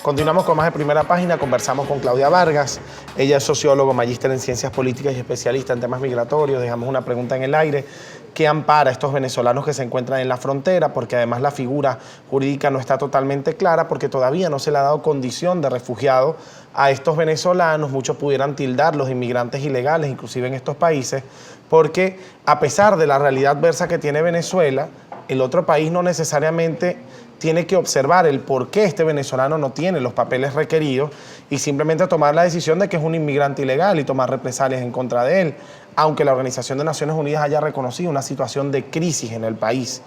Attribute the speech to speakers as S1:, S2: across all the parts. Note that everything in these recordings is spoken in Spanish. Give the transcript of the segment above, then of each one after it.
S1: Continuamos con más de Primera Página, conversamos con Claudia Vargas, ella es sociólogo, magíster en ciencias políticas y especialista en temas migratorios. Dejamos una pregunta en el aire: ¿qué ampara a estos venezolanos que se encuentran en la frontera? Porque además la figura jurídica no está totalmente clara, porque todavía no se le ha dado condición de refugiado a estos venezolanos. Muchos pudieran tildarlos de inmigrantes ilegales, inclusive en estos países, porque a pesar de la realidad adversa que tiene Venezuela, el otro país no necesariamente tiene que observar el por qué este venezolano no tiene los papeles requeridos y simplemente tomar la decisión de que es un inmigrante ilegal y tomar represalias en contra de él, aunque la Organización de Naciones Unidas haya reconocido una situación de crisis en el país.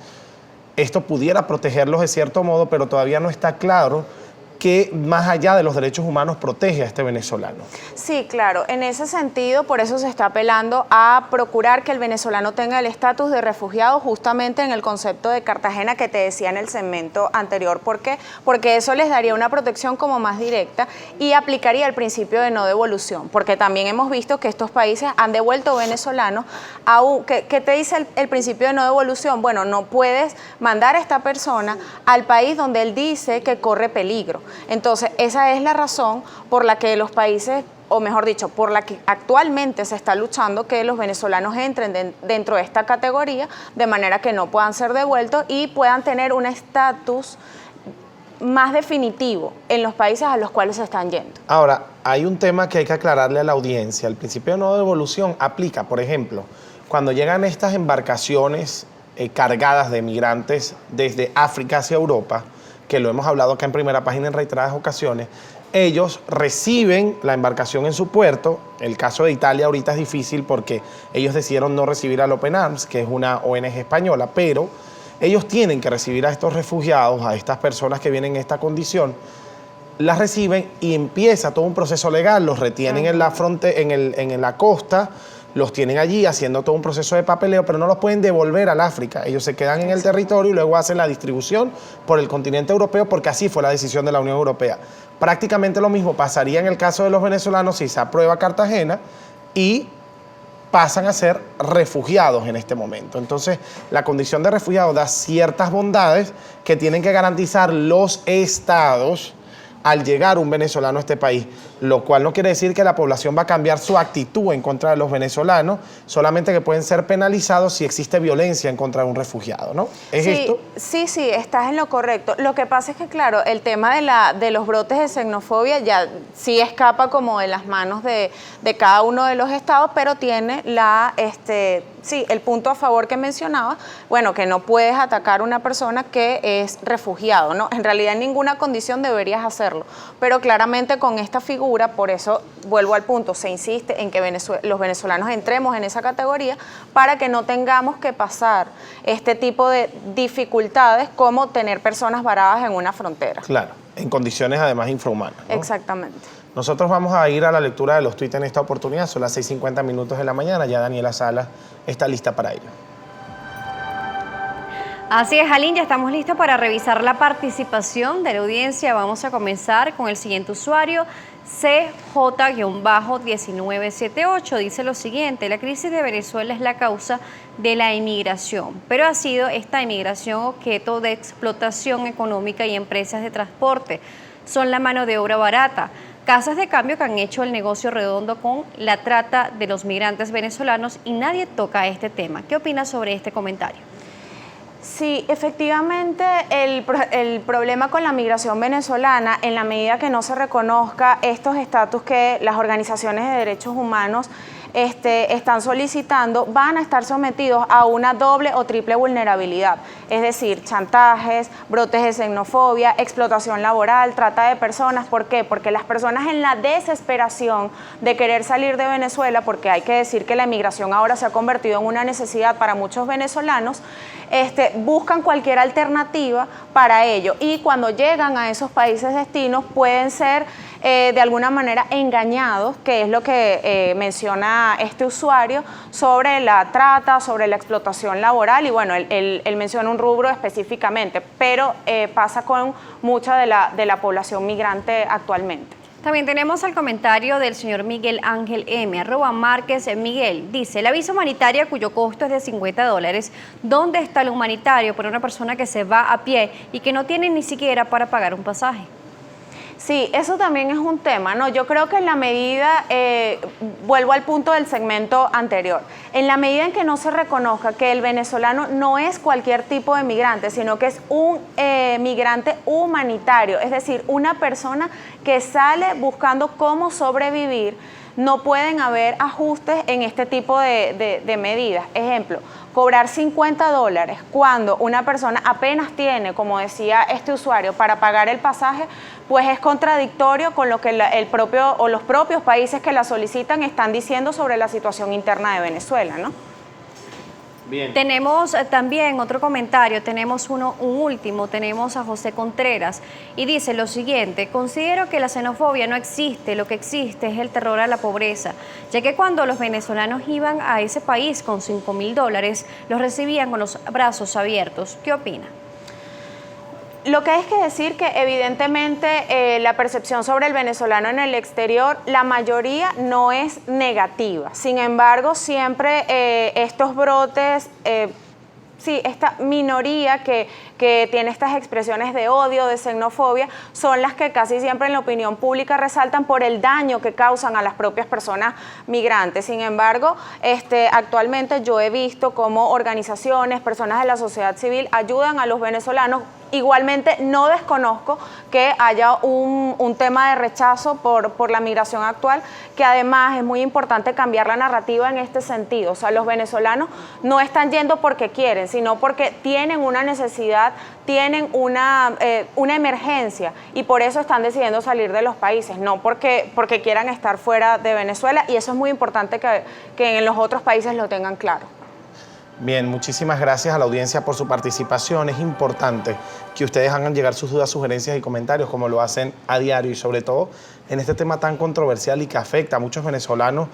S1: Esto pudiera protegerlos de cierto modo, pero todavía no está claro que más allá de los derechos humanos protege a este venezolano.
S2: Sí, claro. En ese sentido, por eso se está apelando a procurar que el venezolano tenga el estatus de refugiado, justamente en el concepto de Cartagena que te decía en el segmento anterior. ¿Por qué? Porque eso les daría una protección como más directa y aplicaría el principio de no devolución, porque también hemos visto que estos países han devuelto venezolanos. ¿Qué te dice el principio de no devolución? Bueno, no puedes mandar a esta persona al país donde él dice que corre peligro. Entonces, esa es la razón por la que los países, o mejor dicho, por la que actualmente se está luchando que los venezolanos entren dentro de esta categoría, de manera que no puedan ser devueltos y puedan tener un estatus más definitivo en los países a los cuales se están yendo.
S1: Ahora, hay un tema que hay que aclararle a la audiencia. El principio de no devolución aplica, por ejemplo, cuando llegan estas embarcaciones cargadas de migrantes desde África hacia Europa, que lo hemos hablado acá en Primera Página en reiteradas ocasiones. Ellos reciben la embarcación en su puerto. El caso de Italia ahorita es difícil porque ellos decidieron no recibir al Open Arms, que es una ONG española, pero ellos tienen que recibir a estos refugiados, a estas personas que vienen en esta condición, las reciben y empieza todo un proceso legal, los retienen en la costa, los tienen allí haciendo todo un proceso de papeleo, pero no los pueden devolver al África. Ellos se quedan en el territorio y luego hacen la distribución por el continente europeo, porque así fue la decisión de la Unión Europea. Prácticamente lo mismo pasaría en el caso de los venezolanos si se aprueba Cartagena y pasan a ser refugiados en este momento. Entonces, la condición de refugiado da ciertas bondades que tienen que garantizar los estados al llegar un venezolano a este país, lo cual no quiere decir que la población va a cambiar su actitud en contra de los venezolanos, solamente que pueden ser penalizados si existe violencia en contra de un refugiado, ¿no? ¿Es esto?
S2: Sí, estás en lo correcto. Lo que pasa es que, claro, el tema de los brotes de xenofobia ya sí escapa como de las manos de cada uno de los estados, pero tiene el punto a favor que mencionaba, bueno, que no puedes atacar a una persona que es refugiado, ¿no? En realidad en ninguna condición deberías hacerlo, pero claramente con esta figura, por eso vuelvo al punto, se insiste en que los venezolanos entremos en esa categoría para que no tengamos que pasar este tipo de dificultades como tener personas varadas en una frontera.
S1: Claro, en condiciones además infrahumanas, ¿no?
S2: Exactamente.
S1: Nosotros vamos a ir a la lectura de los tuits en esta oportunidad. Son las 6:50 minutos de la mañana. Ya Daniela Salas está lista para ello.
S3: Así es, Aline, ya estamos listos para revisar la participación de la audiencia. Vamos a comenzar con el siguiente usuario, CJ-1978. Dice lo siguiente: la crisis de Venezuela es la causa de la inmigración, pero ha sido esta inmigración objeto de explotación económica y empresas de transporte. Son la mano de obra barata. Casas de cambio que han hecho el negocio redondo con la trata de los migrantes venezolanos y nadie toca este tema. ¿Qué opinas sobre este comentario?
S2: Sí, efectivamente el problema con la migración venezolana, en la medida que no se reconozca estos estatus que las organizaciones de derechos humanos están solicitando, van a estar sometidos a una doble o triple vulnerabilidad, es decir, chantajes, brotes de xenofobia, explotación laboral, trata de personas. ¿Por qué? Porque las personas, en la desesperación de querer salir de Venezuela, porque hay que decir que la emigración ahora se ha convertido en una necesidad para muchos venezolanos, buscan cualquier alternativa para ello, y cuando llegan a esos países destinos pueden ser de alguna manera engañados, que es lo que menciona este usuario, sobre la trata, sobre la explotación laboral, y bueno, él menciona un rubro específicamente, pero pasa con mucha de la población migrante actualmente.
S3: También tenemos el comentario del señor Miguel Ángel M. @Márquez Miguel. Dice: la visa humanitaria, cuyo costo es de $50, ¿dónde está lo humanitario para una persona que se va a pie y que no tiene ni siquiera para pagar un pasaje?
S2: Sí, eso también es un tema, ¿no? Yo creo que en la medida, vuelvo al punto del segmento anterior, en la medida en que no se reconozca que el venezolano no es cualquier tipo de migrante, sino que es un migrante humanitario, es decir, una persona que sale buscando cómo sobrevivir, no pueden haber ajustes en este tipo de medidas. Ejemplo, cobrar $50 cuando una persona apenas tiene, como decía este usuario, para pagar el pasaje, pues es contradictorio con lo que los propios países que la solicitan están diciendo sobre la situación interna de Venezuela, ¿no?
S1: Bien.
S3: Tenemos también otro comentario, tenemos un último, tenemos a José Contreras y dice lo siguiente: considero que la xenofobia no existe, lo que existe es el terror a la pobreza, ya que cuando los venezolanos iban a ese país con $5.000, los recibían con los brazos abiertos. ¿Qué opina?
S2: Lo que hay que decir que evidentemente la percepción sobre el venezolano en el exterior, la mayoría no es negativa. Sin embargo, siempre estos brotes, esta minoría que tiene estas expresiones de odio, de xenofobia, son las que casi siempre en la opinión pública resaltan por el daño que causan a las propias personas migrantes. Sin embargo, actualmente yo he visto cómo organizaciones, personas de la sociedad civil ayudan a los venezolanos. Igualmente, no desconozco que haya un tema de rechazo por la migración actual, que además es muy importante cambiar la narrativa en este sentido. O sea, los venezolanos no están yendo porque quieren, sino porque tienen una necesidad, tienen una emergencia y por eso están decidiendo salir de los países, no porque quieran estar fuera de Venezuela, y eso es muy importante que en los otros países lo tengan claro.
S1: Bien, muchísimas gracias a la audiencia por su participación. Es importante que ustedes hagan llegar sus dudas, sugerencias y comentarios como lo hacen a diario, y sobre todo en este tema tan controversial y que afecta a muchos venezolanos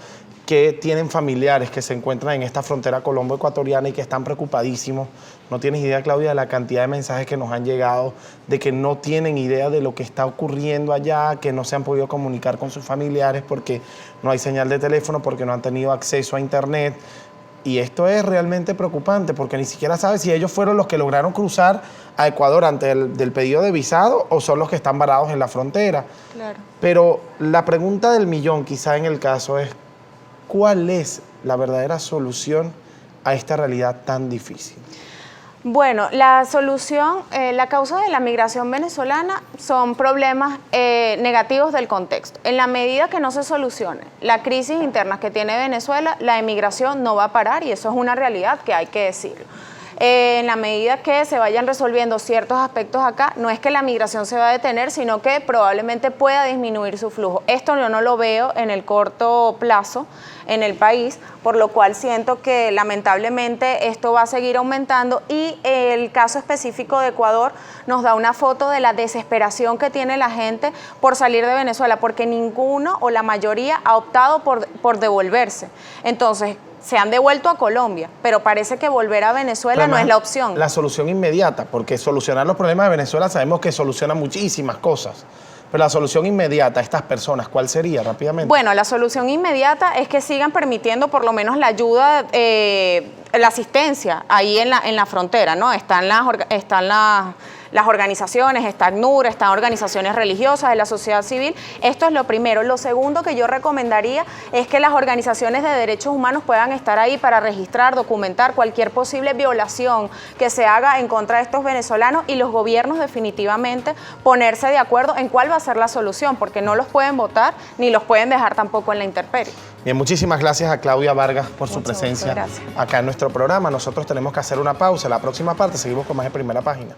S1: que tienen familiares que se encuentran en esta frontera colombo-ecuatoriana y que están preocupadísimos. No tienes idea, Claudia, de la cantidad de mensajes que nos han llegado, de que no tienen idea de lo que está ocurriendo allá, que no se han podido comunicar con sus familiares porque no hay señal de teléfono, porque no han tenido acceso a internet. Y esto es realmente preocupante porque ni siquiera sabe si ellos fueron los que lograron cruzar a Ecuador antes del pedido de visado o son los que están varados en la frontera.
S2: Claro.
S1: Pero la pregunta del millón quizá en el caso es, ¿cuál es la verdadera solución a esta realidad tan difícil?
S2: Bueno, la solución, la causa de la migración venezolana son problemas negativos del contexto. En la medida que no se solucione la crisis interna que tiene Venezuela, la emigración no va a parar, y eso es una realidad que hay que decirlo. En la medida que se vayan resolviendo ciertos aspectos acá, no es que la migración se va a detener, sino que probablemente pueda disminuir su flujo. Esto yo no lo veo en el corto plazo en el país, por lo cual siento que lamentablemente esto va a seguir aumentando, y el caso específico de Ecuador nos da una foto de la desesperación que tiene la gente por salir de Venezuela, porque ninguno o la mayoría ha optado por devolverse. Entonces, se han devuelto a Colombia, pero parece que volver a Venezuela además, no es la opción.
S1: La solución inmediata, porque solucionar los problemas de Venezuela sabemos que soluciona muchísimas cosas. Pero la solución inmediata a estas personas, ¿cuál sería rápidamente?
S2: Bueno, la solución inmediata es que sigan permitiendo por lo menos la ayuda, la asistencia ahí en la frontera, ¿no? Están las organizaciones, está ACNUR, están organizaciones religiosas de la sociedad civil. Esto es lo primero. Lo segundo que yo recomendaría es que las organizaciones de derechos humanos puedan estar ahí para registrar, documentar cualquier posible violación que se haga en contra de estos venezolanos, y los gobiernos definitivamente ponerse de acuerdo en cuál va a ser la solución, porque no los pueden votar ni los pueden dejar tampoco en la intemperie.
S1: Bien, muchísimas gracias a Claudia Vargas por su
S2: Mucho
S1: presencia
S2: gusto, gracias.
S1: acá en nuestro programa. Nosotros tenemos que hacer una pausa. La próxima parte seguimos con más de Primera Página.